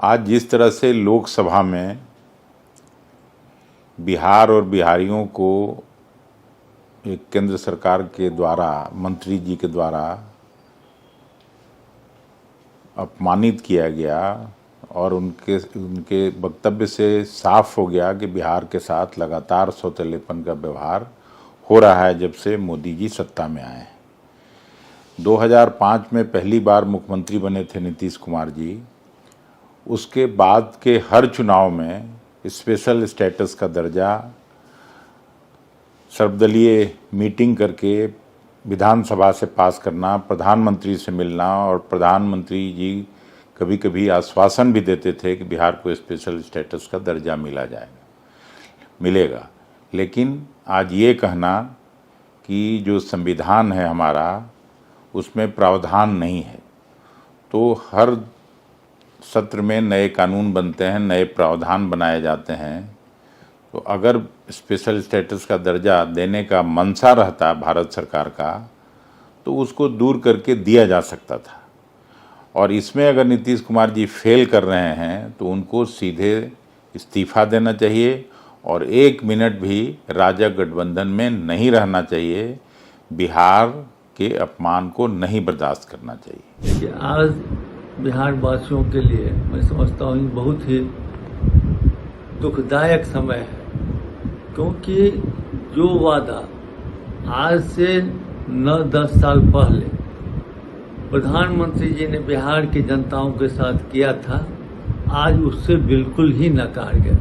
आज जिस तरह से लोकसभा में बिहार और बिहारियों को एक केंद्र सरकार के द्वारा, मंत्री जी के द्वारा अपमानित किया गया और उनके वक्तव्य से साफ हो गया कि बिहार के साथ लगातार सौतेलेपन का व्यवहार हो रहा है जब से मोदी जी सत्ता में आए हैं। 2005 में पहली बार मुख्यमंत्री बने थे नीतीश कुमार जी। उसके बाद के हर चुनाव में स्पेशल स्टेटस का दर्जा, सर्वदलीय मीटिंग करके विधानसभा से पास करना, प्रधानमंत्री से मिलना, और प्रधानमंत्री जी कभी कभी आश्वासन भी देते थे कि बिहार को स्पेशल स्टेटस का दर्जा मिलेगा। लेकिन आज ये कहना कि जो संविधान है हमारा उसमें प्रावधान नहीं है, तो हर सत्र में नए कानून बनते हैं, नए प्रावधान बनाए जाते हैं। तो अगर स्पेशल स्टेटस का दर्जा देने का मंशा रहता भारत सरकार का तो उसको दूर करके दिया जा सकता था। और इसमें अगर नीतीश कुमार जी फेल कर रहे हैं तो उनको सीधे इस्तीफा देना चाहिए और 1 मिनट भी राजग गठबंधन में नहीं रहना चाहिए। बिहार के अपमान को नहीं बर्दाश्त करना चाहिए। आज बिहार वासियों के लिए मैं समझता हूँ बहुत ही दुखदायक समय है, क्योंकि जो वादा आज से 9-10 साल पहले प्रधानमंत्री जी ने बिहार की जनताओं के साथ किया था, आज उससे बिल्कुल ही नकार गया।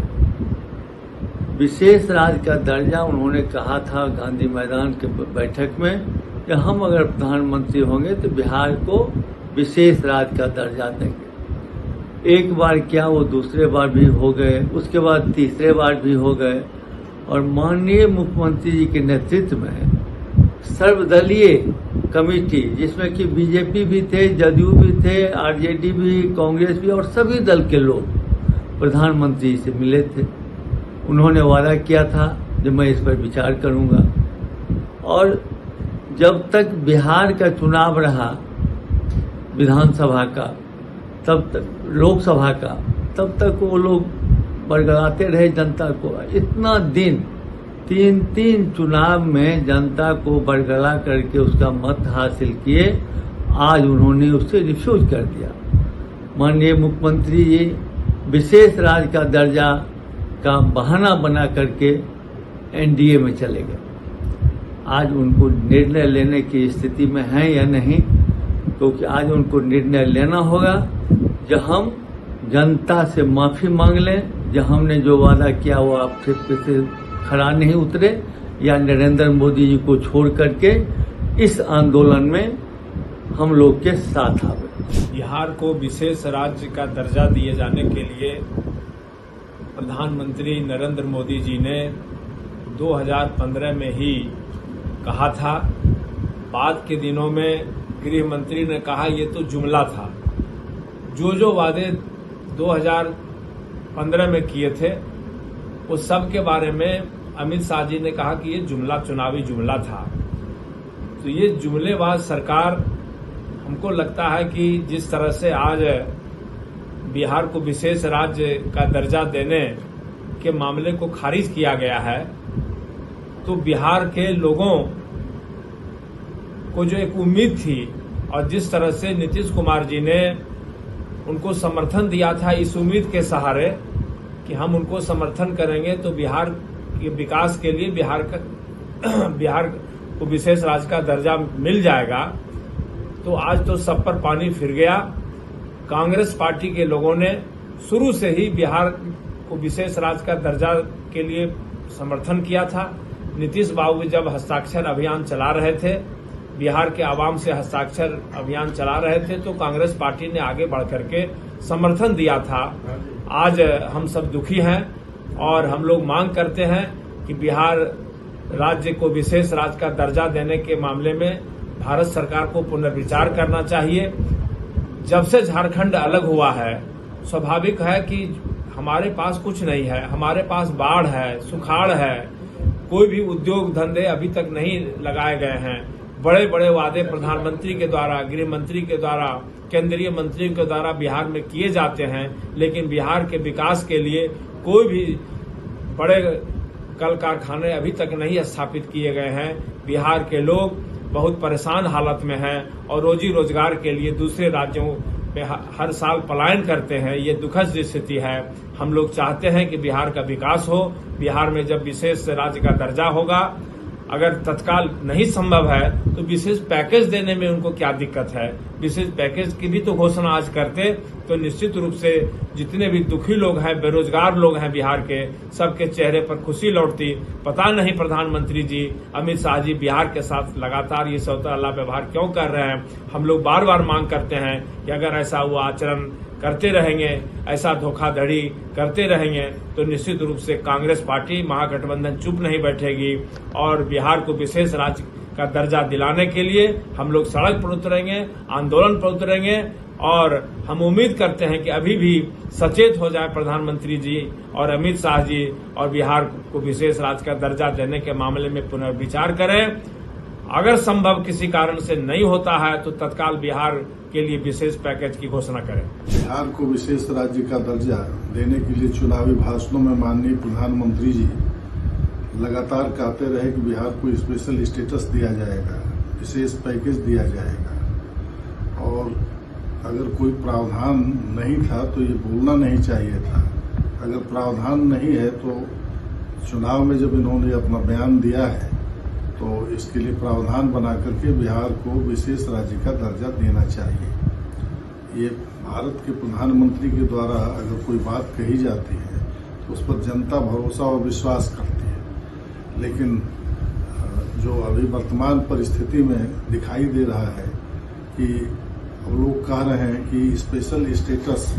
विशेष राज्य का दर्जा उन्होंने कहा था गांधी मैदान के बैठक में कि हम अगर प्रधानमंत्री होंगे तो बिहार को विशेष राज्य का दर्जा देंगे। एक बार क्या, वो दूसरे बार भी हो गए, उसके बाद तीसरे बार भी हो गए। और माननीय मुख्यमंत्री जी के नेतृत्व में सर्वदलीय कमेटी, जिसमें कि बीजेपी भी थे, जदयू भी थे, आरजेडी भी, कांग्रेस भी, और सभी दल के लोग प्रधानमंत्री से मिले थे। उन्होंने वादा किया था कि मैं इस पर विचार करूंगा। और जब तक बिहार का चुनाव रहा विधानसभा का, तब तक लोकसभा का, तब तक वो लोग बरगलाते रहे जनता को। इतना दिन 3 चुनाव में जनता को बरगला करके उसका मत हासिल किए, आज उन्होंने उससे रिफ्यूज कर दिया। माननीय मुख्यमंत्री जी विशेष राज्य का दर्जा का बहाना बना करके एनडीए में चले गए। आज उनको निर्णय लेने की स्थिति में हैं या नहीं, क्योंकि आज उनको निर्णय लेना होगा जब हम जनता से माफी मांग लें, जब हमने जो वादा किया वो आप से खरा नहीं उतरे, या नरेंद्र मोदी जी को छोड़ करके इस आंदोलन में हम लोग के साथ आवे। बिहार को विशेष राज्य का दर्जा दिए जाने के लिए प्रधानमंत्री नरेंद्र मोदी जी ने 2015 में ही कहा था। बाद के दिनों में गृह मंत्री ने कहा ये तो जुमला था। जो वादे 2015 में किए थे उस सब के बारे में अमित शाह जी ने कहा कि ये जुमला चुनावी जुमला था। तो ये जुमलेबाज सरकार, हमको लगता है कि जिस तरह से आज बिहार को विशेष राज्य का दर्जा देने के मामले को खारिज किया गया है, तो बिहार के लोगों को जो एक उम्मीद थी और जिस तरह से नीतीश कुमार जी ने उनको समर्थन दिया था इस उम्मीद के सहारे कि हम उनको समर्थन करेंगे तो बिहार के विकास के लिए बिहार को विशेष राज्य का दर्जा मिल जाएगा, तो आज तो सब पर पानी फिर गया। कांग्रेस पार्टी के लोगों ने शुरू से ही बिहार को विशेष राज्य का दर्जा के लिए समर्थन किया था। नीतीश बाबू जब हस्ताक्षर अभियान चला रहे थे, बिहार के आवाम से हस्ताक्षर अभियान चला रहे थे, तो कांग्रेस पार्टी ने आगे बढ़ करके समर्थन दिया था। आज हम सब दुखी हैं और हम लोग मांग करते हैं कि बिहार राज्य को विशेष राज्य का दर्जा देने के मामले में भारत सरकार को पुनर्विचार करना चाहिए। जब से झारखंड अलग हुआ है, स्वाभाविक है कि हमारे पास कुछ नहीं है, हमारे पास बाढ़ है, सुखाड़ है, कोई भी उद्योग धंधे अभी तक नहीं लगाए गए हैं। बड़े बड़े वादे प्रधानमंत्री के द्वारा, गृह मंत्री के द्वारा, केंद्रीय मंत्रियों के द्वारा बिहार में किए जाते हैं, लेकिन बिहार के विकास के लिए कोई भी बड़े कल कारखाने अभी तक नहीं स्थापित किए गए हैं। बिहार के लोग बहुत परेशान हालत में हैं और रोजी रोजगार के लिए दूसरे राज्यों में हर साल पलायन करते हैं। ये दुखद स्थिति है। हम लोग चाहते हैं कि बिहार का विकास हो। बिहार में जब विशेष राज्य का दर्जा होगा, अगर तत्काल नहीं संभव है तो विशेष पैकेज देने में उनको क्या दिक्कत है। विशेष पैकेज की भी तो घोषणा आज करते तो निश्चित रूप से जितने भी दुखी लोग हैं, बेरोजगार लोग हैं बिहार के, सबके चेहरे पर खुशी लौटती। पता नहीं प्रधानमंत्री जी, अमित शाह जी बिहार के साथ लगातार ये सौतेला व्यवहार क्यों कर रहे हैं। हम लोग बार बार मांग करते हैं कि अगर ऐसा वो आचरण करते रहेंगे, ऐसा धोखाधड़ी करते रहेंगे तो निश्चित रूप से कांग्रेस पार्टी महागठबंधन चुप नहीं बैठेगी और बिहार को विशेष राज्य का दर्जा दिलाने के लिए हम लोग सड़क पर उतरेंगे, आंदोलन पर उतरेंगे। और हम उम्मीद करते हैं कि अभी भी सचेत हो जाए प्रधानमंत्री जी और अमित शाह जी और बिहार को विशेष राज्य का दर्जा देने के मामले में पुनर्विचार करें। अगर संभव किसी कारण से नहीं होता है तो तत्काल बिहार के लिए विशेष पैकेज की घोषणा करें। बिहार को विशेष राज्य का दर्जा देने के लिए चुनावी भाषणों में माननीय प्रधानमंत्री जी लगातार कहते रहे कि बिहार को स्पेशल स्टेटस दिया जाएगा, विशेष पैकेज दिया जाएगा। और अगर कोई प्रावधान नहीं था तो ये बोलना नहीं चाहिए था। अगर प्रावधान नहीं है तो चुनाव में जब इन्होंने अपना बयान दिया है तो इसके लिए प्रावधान बना करके बिहार को विशेष राज्य का दर्जा देना चाहिए। ये भारत के प्रधानमंत्री के द्वारा अगर कोई बात कही जाती है तो उस पर जनता भरोसा और विश्वास करती है। लेकिन जो अभी वर्तमान परिस्थिति में दिखाई दे रहा है कि अब लोग कह रहे हैं कि स्पेशल स्टेटस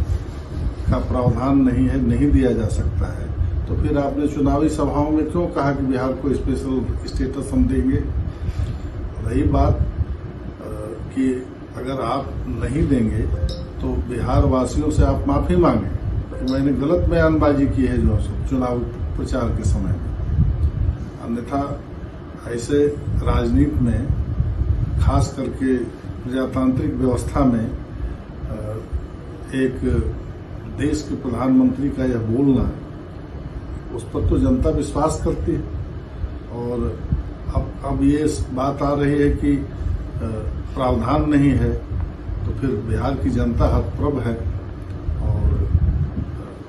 का प्रावधान नहीं है, नहीं दिया जा सकता है, तो फिर आपने चुनावी सभाओं में क्यों कहा कि बिहार को स्पेशल स्टेटस हम देंगे। रही बात कि अगर आप नहीं देंगे तो बिहार वासियों से आप माफी मांगे कि मैंने गलत बयानबाजी की है जो चुनाव प्रचार के समय में। अन्यथा ऐसे राजनीति में, खास करके प्रजातांत्रिक व्यवस्था में, एक देश के प्रधानमंत्री का यह बोलना, उस पर तो जनता विश्वास करती है। और अब ये बात आ रही है कि प्रावधान नहीं है तो फिर बिहार की जनता हतप्रभ है। और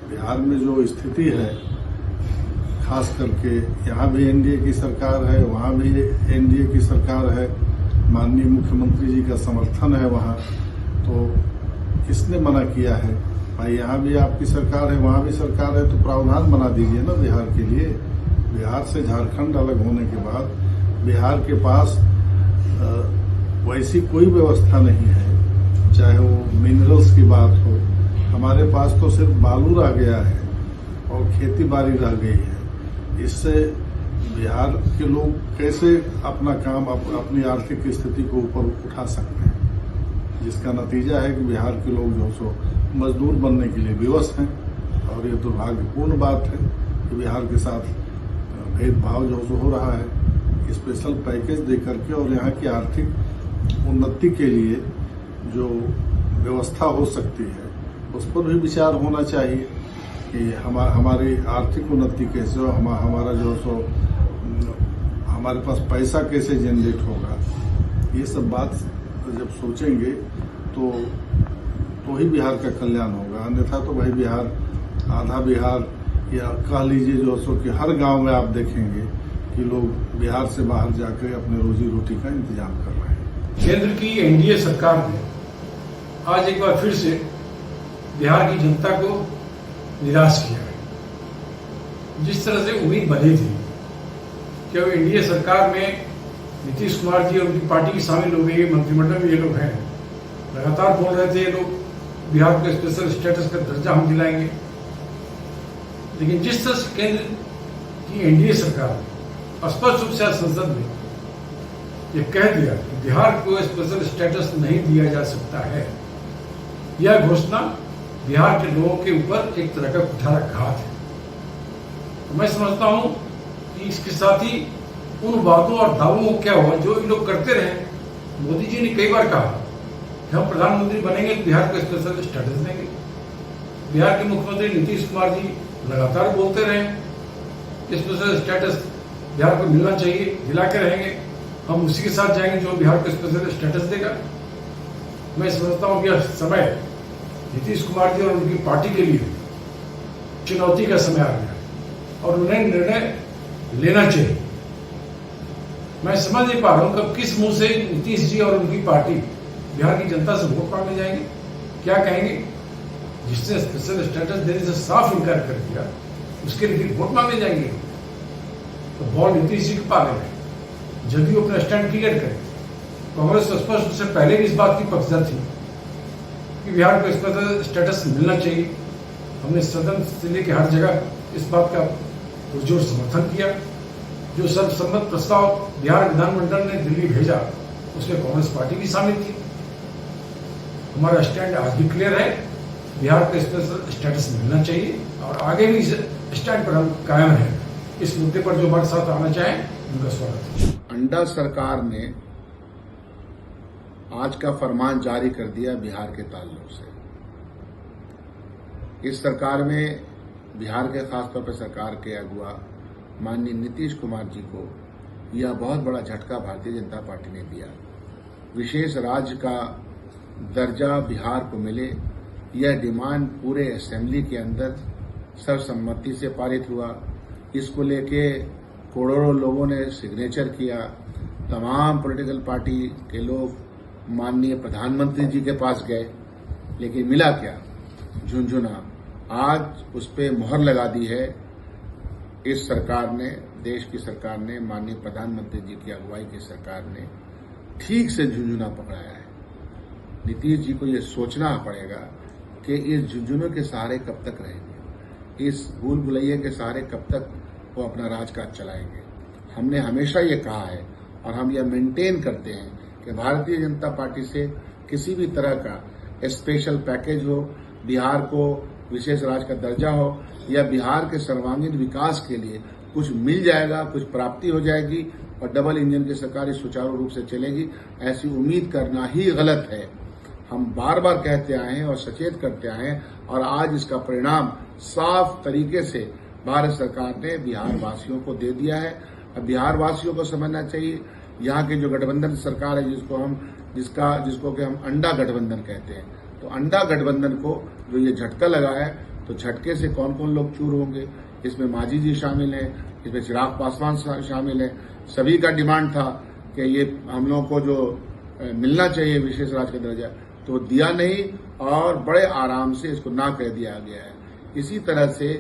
बिहार में जो स्थिति है, खास करके यहाँ भी एनडीए की सरकार है, वहाँ भी एनडीए की सरकार है, माननीय मुख्यमंत्री जी का समर्थन है वहाँ, तो किसने मना किया है। भाई यहाँ भी आपकी सरकार है, वहाँ भी सरकार है, तो प्रावधान बना दीजिए ना बिहार के लिए। बिहार से झारखंड अलग होने के बाद बिहार के पास वैसी कोई व्यवस्था नहीं है, चाहे वो मिनरल्स की बात हो। हमारे पास तो सिर्फ बालू रह गया है और खेती बाड़ी रह गई है। इससे बिहार के लोग कैसे अपना काम, अपनी आर्थिक स्थिति को ऊपर उठा सकते हैं, जिसका नतीजा है कि बिहार के लोग जो सो मजदूर बनने के लिए विवश हैं। और ये दुर्भाग्यपूर्ण बात है कि बिहार के साथ भेदभाव जो हो रहा है। स्पेशल पैकेज दे करके और यहाँ की आर्थिक उन्नति के लिए जो व्यवस्था हो सकती है उस पर भी विचार होना चाहिए कि हमारी आर्थिक उन्नति कैसे हो, हमारा जो सो हमारे पास पैसा कैसे जनरेट होगा। ये सब बात जब सोचेंगे तो ही बिहार का कल्याण होगा। अन्यथा तो भाई बिहार, आधा बिहार, या कह लीजिए जो सो कि हर गांव में आप देखेंगे कि लोग बिहार से बाहर जाकर अपने रोजी रोटी का इंतजाम कर रहे हैं। केंद्र की एनडीए सरकार ने आज एक बार फिर से बिहार की जनता को निराश किया है। जिस तरह से उम्मीद बनी थी कि अब एनडीए सरकार में नीतीश कुमार जी और उनकी पार्टी की शामिल हो गई है, मंत्रिमंडल में ये लोग हैं, लगातार बोल रहे थे ये लोग बिहार को स्पेशल स्टेटस का दर्जा हम दिलाएंगे। लेकिन जिस तरह से केंद्र की एनडीए सरकार स्पष्ट रूप से संसद में ये कह दिया कि बिहार को स्पेशल स्टेटस नहीं दिया जा सकता है, यह घोषणा बिहार के लोगों के ऊपर एक तरह का कुठाराघात है। तो मैं समझता हूं कि इसके साथ ही उन वादों और दावों को क्या हुआ जो ये लोग करते रहे मोदी जी ने कई बार कहा कि हम प्रधानमंत्री बनेंगे तो बिहार को स्पेशल स्टेटस देंगे। बिहार के मुख्यमंत्री नीतीश कुमार जी लगातार बोलते रहे स्पेशल स्टेटस बिहार को मिलना चाहिए, दिला के रहेंगे, हम उसी के साथ जाएंगे जो बिहार को स्पेशल स्टेटस देगा। मैं समझता हूं कि यह समय नीतीश कुमार जी और उनकी पार्टी के लिए चुनौती का समय आ गया और उन्हें निर्णय लेना चाहिए। मैं समझ नहीं पा रहा हूं कब किस मुंह से नीतीश जी और उनकी पार्टी बिहार की जनता से वोट मांगने जाएंगे, क्या कहेंगे। जिसने स्पेशल स्टेटस देने से साफ इनकार कर दिया उसके लिए वोट मांगने जाएंगे तो बॉल नीतीश जी के पाले में। जदयू अपना स्टैंड क्लियर करे। कांग्रेस तो स्पष्ट रूप से पहले भी इस बात की पक्षधर थी कि बिहार को स्पेशल स्टेटस मिलना चाहिए। हमने सदन से लेकर हर जगह इस बात का पुरजोर समर्थन किया। जो सर्वसम्मत प्रस्ताव बिहार विधानमंडल ने दिल्ली भेजा उसमें कांग्रेस पार्टी भी शामिल थी। हमारा स्टैंड आज भी क्लियर है, बिहार को स्पेशल स्टेटस मिलना चाहिए और आगे भी इस स्टैंड पर हम कायम हैं। इस मुद्दे पर जो हमारे साथ आना चाहें उनका स्वागत है। अंडा सरकार ने आज का फरमान जारी कर दिया बिहार के ताल्लुक से। इस सरकार में बिहार के खासतौर पर सरकार के अगुआ माननीय नीतीश कुमार जी को यह बहुत बड़ा झटका भारतीय जनता पार्टी ने दिया। विशेष राज्य का दर्जा बिहार को मिले, यह डिमांड पूरे असेंबली के अंदर सर्वसम्मति से पारित हुआ। इसको लेके करोड़ों लोगों ने सिग्नेचर किया। तमाम पॉलिटिकल पार्टी के लोग माननीय प्रधानमंत्री जी के पास गए, लेकिन मिला क्या? झुंझुना। आज उस पर मोहर लगा दी है इस सरकार ने, देश की सरकार ने, माननीय प्रधानमंत्री जी की अगुवाई की सरकार ने ठीक से झुंझुना पकड़ाया है। नीतीश जी को यह सोचना पड़ेगा कि इस झुंझुनों के सहारे कब तक रहेंगे, इस भूल भुलैया के सहारे कब तक वो अपना राजकाज चलाएंगे। हमने हमेशा ये कहा है और हम यह मेंटेन करते हैं कि भारतीय जनता पार्टी से किसी भी तरह का स्पेशल पैकेज हो, बिहार को विशेष राज्य का दर्जा हो या बिहार के सर्वांगीण विकास के लिए कुछ मिल जाएगा, कुछ प्राप्ति हो जाएगी और डबल इंजन की सरकार सुचारू रूप से चलेगी, ऐसी उम्मीद करना ही गलत है। हम बार बार कहते आए हैं और सचेत करते आए हैं और आज इसका परिणाम साफ तरीके से भारत सरकार ने बिहार वासियों को दे दिया है। अब बिहार वासियों को समझना चाहिए यहाँ की जो गठबंधन सरकार है जिसको कि हम अंडा गठबंधन कहते हैं, तो अंडा गठबंधन को जो ये झटका लगा है तो झटके से कौन कौन लोग चूर होंगे। इसमें मांझी जी शामिल हैं, इसमें चिराग पासवान शामिल हैं। सभी का डिमांड था कि ये हम लोगों को जो मिलना चाहिए विशेष राज्य का दर्जा, तो दिया नहीं और बड़े आराम से इसको ना कह दिया गया है। इसी तरह से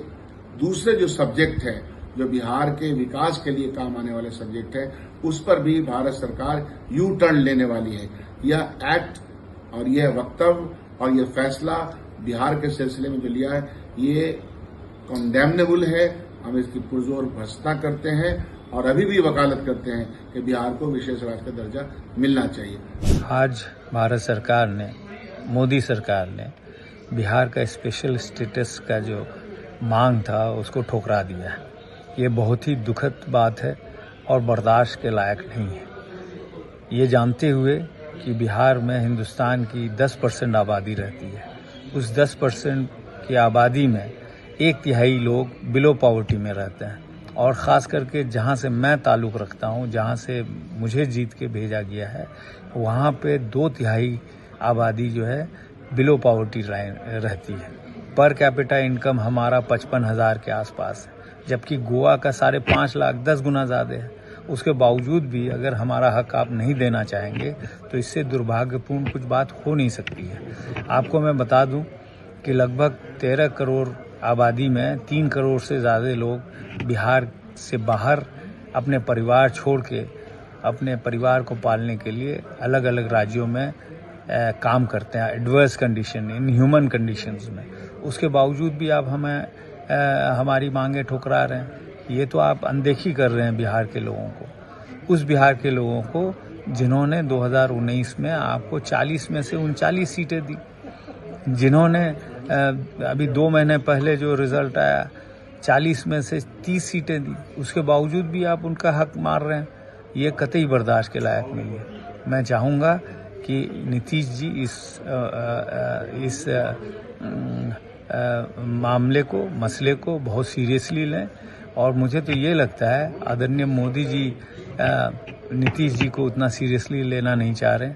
दूसरे जो सब्जेक्ट हैं जो बिहार के विकास के लिए काम आने वाले सब्जेक्ट हैं, उस पर भी भारत सरकार यू टर्न लेने वाली है। यह एक्ट और यह वक्तव्य और यह फैसला बिहार के सिलसिले में जो लिया है ये कंडेमनेबल है। हम इसकी पुरजोर भर्त्सना करते हैं और अभी भी वकालत करते हैं कि बिहार को विशेष राज्य का दर्जा मिलना चाहिए। आज भारत सरकार ने, मोदी सरकार ने बिहार का स्पेशल स्टेटस का जो मांग था उसको ठुकरा दिया है। ये बहुत ही दुखद बात है और बर्दाश्त के लायक नहीं है। ये जानते हुए कि बिहार में हिंदुस्तान की 10% आबादी रहती है, उस 10% की आबादी में 1/3 लोग बिलो पॉवर्टी में रहते हैं और ख़ास करके जहाँ से मैं ताल्लुक़ रखता हूँ, जहाँ से मुझे जीत के भेजा गया है, वहाँ पे 2/3 आबादी जो है बिलो पॉवर्टी लाइन रहती है। पर कैपिटा इनकम हमारा 55,000 के आसपास है, जबकि गोवा का 5.5 लाख 10 गुना ज़्यादा है। उसके बावजूद भी अगर हमारा हक आप नहीं देना चाहेंगे तो इससे दुर्भाग्यपूर्ण कुछ बात हो नहीं सकती है। आपको मैं बता दूं कि लगभग 13 करोड़ आबादी में 3 करोड़ से ज़्यादा लोग बिहार से बाहर अपने परिवार छोड़ के अपने परिवार को पालने के लिए अलग अलग राज्यों में काम करते हैं, adverse condition, in human conditions में। उसके बावजूद भी आप हमारी मांगे ठुकरा रहे हैं। ये तो आप अनदेखी कर रहे हैं बिहार के लोगों को, उस बिहार के लोगों को जिन्होंने 2019 में आपको 40 में से 39 सीटें दी, जिन्होंने अभी 2 महीने पहले जो रिजल्ट आया 40 में से 30 सीटें दी, उसके बावजूद भी आप उनका हक मार रहे हैं। ये कतई बर्दाश्त के लायक नहीं है। मैं चाहूँगा कि नीतीश जी इस मामले को, मसले को बहुत सीरियसली लें। और मुझे तो ये लगता है आदरणीय मोदी जी नीतीश जी को उतना सीरियसली लेना नहीं चाह रहे,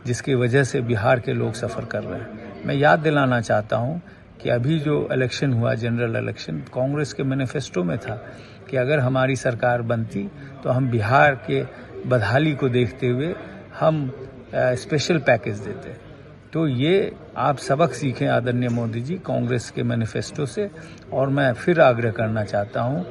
जिसकी वजह से बिहार के लोग सफ़र कर रहे हैं। मैं याद दिलाना चाहता हूँ कि अभी जो इलेक्शन हुआ, जनरल इलेक्शन, कांग्रेस के मैनिफेस्टो में था कि अगर हमारी सरकार बनती तो हम बिहार के बदहाली को देखते हुए हम स्पेशल पैकेज देते। तो ये आप सबक सीखें आदरणीय मोदी जी कांग्रेस के मैनिफेस्टो से। और मैं फिर आग्रह करना चाहता हूँ,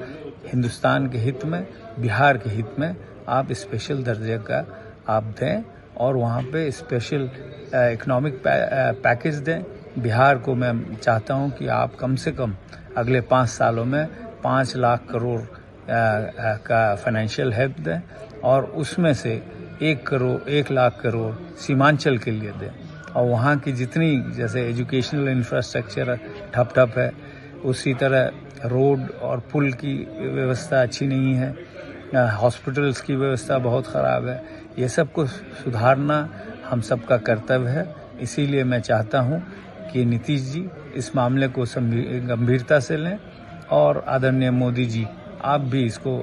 हिंदुस्तान के हित में, बिहार के हित में आप स्पेशल दर्जे का आप दें और वहाँ पे स्पेशल इकोनॉमिक पैकेज दें। बिहार को मैं चाहता हूँ कि आप कम से कम अगले 5 सालों में 5 लाख करोड़ का फाइनेंशियल हेल्प दें और उसमें से 1 लाख करोड़ सीमांचल के लिए दें। और वहाँ की जितनी, जैसे एजुकेशनल इंफ्रास्ट्रक्चर ठप है, उसी तरह रोड और पुल की व्यवस्था अच्छी नहीं है, हॉस्पिटल्स की व्यवस्था बहुत ख़राब है। ये सब को सुधारना हम सबका कर्तव्य है। इसीलिए मैं चाहता हूँ कि नीतीश जी इस मामले को गंभीरता से लें और आदरणीय मोदी जी आप भी इसको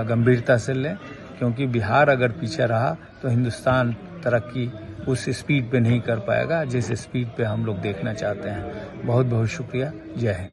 गंभीरता से लें, क्योंकि बिहार अगर पीछे रहा तो हिंदुस्तान तरक्की उस स्पीड पे नहीं कर पाएगा जिस स्पीड पे हम लोग देखना चाहते हैं। बहुत बहुत शुक्रिया। जय हिंद।